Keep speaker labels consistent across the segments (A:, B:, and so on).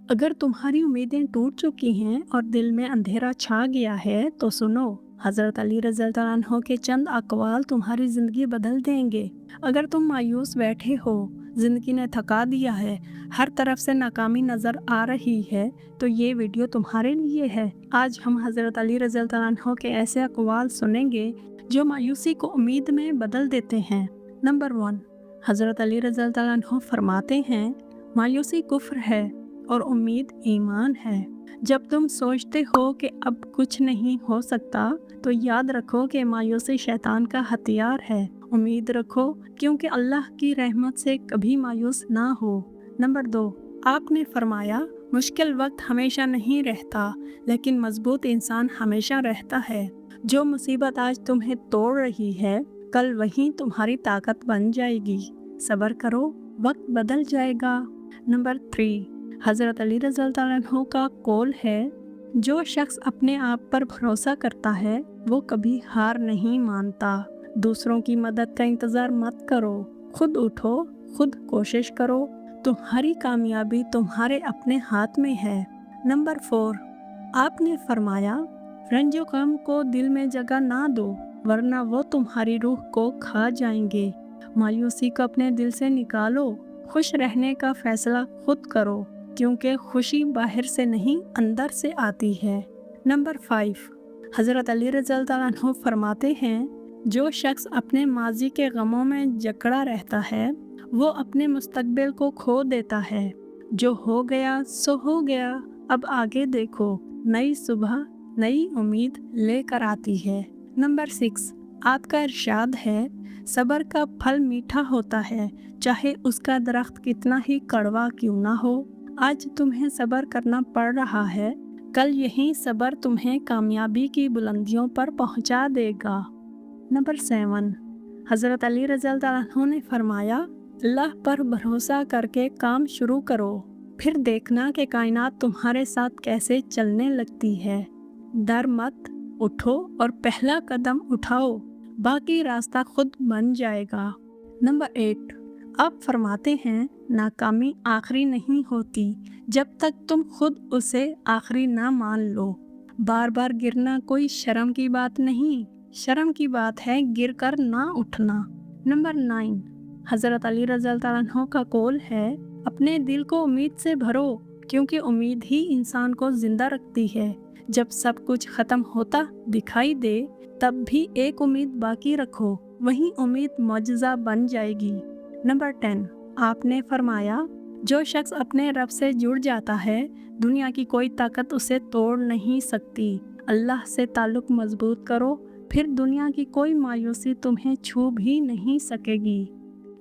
A: अगर तुम्हारी उम्मीदें टूट चुकी हैं और दिल में अंधेरा छा गया है तो सुनो, हज़रत अली रज़ियल्लाहु अन्हु के चंद अक़वाल तुम्हारी ज़िंदगी बदल देंगे। अगर तुम मायूस बैठे हो, ज़िंदगी ने थका दिया है, हर तरफ से नाकामी नज़र आ रही है, तो ये वीडियो तुम्हारे लिए है। आज हम हज़रत अली रज़ियल्लाहु अन्हु के ऐसे अक़वाल सुनेंगे जो मायूसी को उम्मीद में बदल देते हैं। नंबर 1, हज़रत अली रज़ियल्लाहु अन्हु फरमाते हैं, मायूसी कुफ्र है और उम्मीद ईमान है। जब तुम सोचते हो कि अब कुछ नहीं हो सकता, तो याद रखो कि मायूसी शैतान का हथियार है। उम्मीद रखो, क्योंकि अल्लाह की रहमत से कभी मायूस ना हो। नंबर 2, आपने फरमाया, मुश्किल वक्त हमेशा नहीं रहता, लेकिन मजबूत इंसान हमेशा रहता है। जो मुसीबत आज तुम्हें तोड़ रही है, कल वही तुम्हारी ताकत बन जाएगी। सब्र करो, वक्त बदल जाएगा। नंबर 3, हज़रत अली रज़ियल्लाहु अन्हु का कौल है, जो शख्स अपने आप पर भरोसा करता है वो कभी हार नहीं मानता। दूसरों की मदद का इंतज़ार मत करो, खुद उठो, खुद कोशिश करो। तुम्हारी कामयाबी तुम्हारे अपने हाथ में है। नंबर 4, आपने फरमाया, रंजो गम को दिल में जगह ना दो, वरना वो तुम्हारी रूह को खा जाएंगे। मायूसी को अपने दिल से निकालो, खुश रहने का फैसला खुद करो, क्योंकि खुशी बाहर से नहीं अंदर से आती है। नंबर 5, हज़रत अली रज़ियल्लाहु अन्हु फरमाते हैं, जो शख्स अपने माजी के गमों में जकड़ा रहता है वो अपने मुस्तकबिल को खो देता है। जो हो गया सो हो गया, अब आगे देखो, नई सुबह नई उम्मीद लेकर आती है। नंबर 6, आपका इरशाद है, सब्र का फल मीठा होता है, चाहे उसका दरख्त कितना ही कड़वा क्यों ना हो। आज तुम्हें सब्र करना पड़ रहा है, कल यही सब्र तुम्हें कामयाबी की बुलंदियों पर पहुंचा देगा। नंबर 7, हज़रत अली रज़ियल्लाहु अन्हु ने फरमाया, अल्लाह पर भरोसा करके काम शुरू करो, फिर देखना कि कायनात तुम्हारे साथ कैसे चलने लगती है। डर मत, उठो और पहला कदम उठाओ, बाकी रास्ता खुद बन जाएगा। नंबर 8, आप फरमाते हैं, नाकामी आखिरी नहीं होती जब तक तुम खुद उसे आखिरी ना मान लो। बार बार गिरना कोई शर्म की बात नहीं, शर्म की बात है गिर कर ना उठना। नंबर 9, हज़रत अली रज़ियल्लाहु अन्हु का कौल है, अपने दिल को उम्मीद से भरो, क्योंकि उम्मीद ही इंसान को जिंदा रखती है। जब सब कुछ ख़त्म होता दिखाई दे, तब भी एक उम्मीद बाकी रखो, वही उम्मीद मौजज़ा बन जाएगी। नंबर 10, आपने फरमाया, जो शख्स अपने रब से जुड़ जाता है, दुनिया की कोई ताकत उसे तोड़ नहीं सकती। अल्लाह से ताल्लुक़ मजबूत करो, फिर दुनिया की कोई मायूसी तुम्हें छू भी नहीं सकेगी।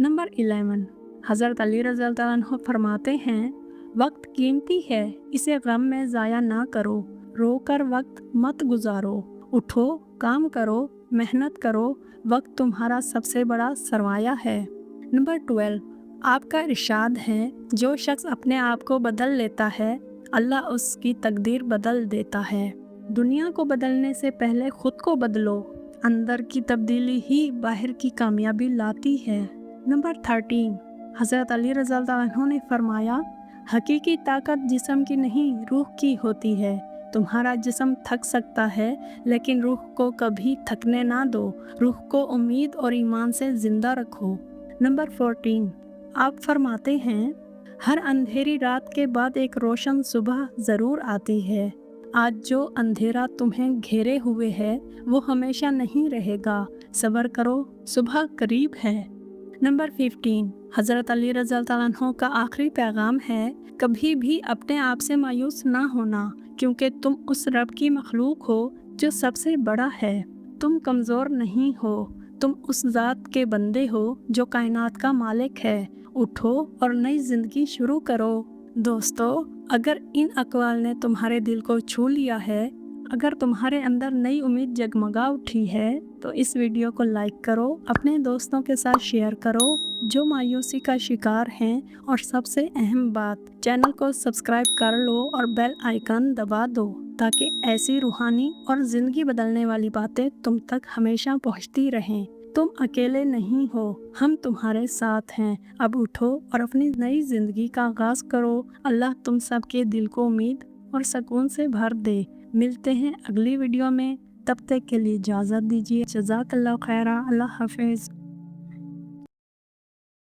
A: नंबर 11, हज़रत अली रज़ियल्लाहु अन्हु फरमाते हैं, वक्त कीमती है, इसे गम में ज़ाया ना करो, रोकर वक्त मत गुजारो, उठो, काम करो, मेहनत करो, वक्त तुम्हारा सबसे बड़ा सरमाया है। नंबर 12, आपका इरशाद है, जो शख्स अपने आप को बदल लेता है, अल्लाह उसकी तकदीर बदल देता है। दुनिया को बदलने से पहले खुद को बदलो, अंदर की तब्दीली ही बाहर की कामयाबी लाती है। नंबर 13, हज़रत अली रज़ियल्लाहु अन्हु ने फरमाया, हकीकी ताकत जिस्म की नहीं रूह की होती है। तुम्हारा जिस्म थक सकता है, लेकिन रूह को कभी थकने ना दो, रूह को उम्मीद और ईमान से ज़िंदा रखो। नंबर 14, आप फरमाते हैं, हर अंधेरी रात के बाद एक रोशन सुबह ज़रूर आती है। आज जो अंधेरा तुम्हें घेरे हुए है वो हमेशा नहीं रहेगा, सब्र करो, सुबह करीब है। नंबर 15, हज़रत अली रज़ियल्लाहु अन्हु का आखिरी पैगाम है, कभी भी अपने आप से मायूस ना होना, क्योंकि तुम उस रब की मखलूक हो जो सबसे बड़ा है। तुम कमज़ोर नहीं हो, तुम उस ज़ात के बंदे हो जो कायनात का मालिक है। उठो और नई ज़िंदगी शुरू करो। दोस्तों, अगर इन अक़वाल ने तुम्हारे दिल को छू लिया है, अगर तुम्हारे अंदर नई उम्मीद जगमगा उठी है, तो इस वीडियो को लाइक करो, अपने दोस्तों के साथ शेयर करो जो मायूसी का शिकार हैं, और सबसे अहम बात, चैनल को सब्सक्राइब कर लो और बेल आइकन दबा दो, ताकि ऐसी रूहानी और ज़िंदगी बदलने वाली बातें तुम तक हमेशा पहुंचती रहें। تم اکیلے نہیں ہو، ہم تمہارے ساتھ ہیں۔ اب اٹھو اور اپنی نئی زندگی کا آغاز کرو۔ اللہ تم سب کے دل کو امید اور سکون سے بھر دے۔ ملتے ہیں اگلی ویڈیو میں، تب تک کے لیے اجازت دیجیے۔ جزاک اللہ خیرہ۔ اللہ حافظ۔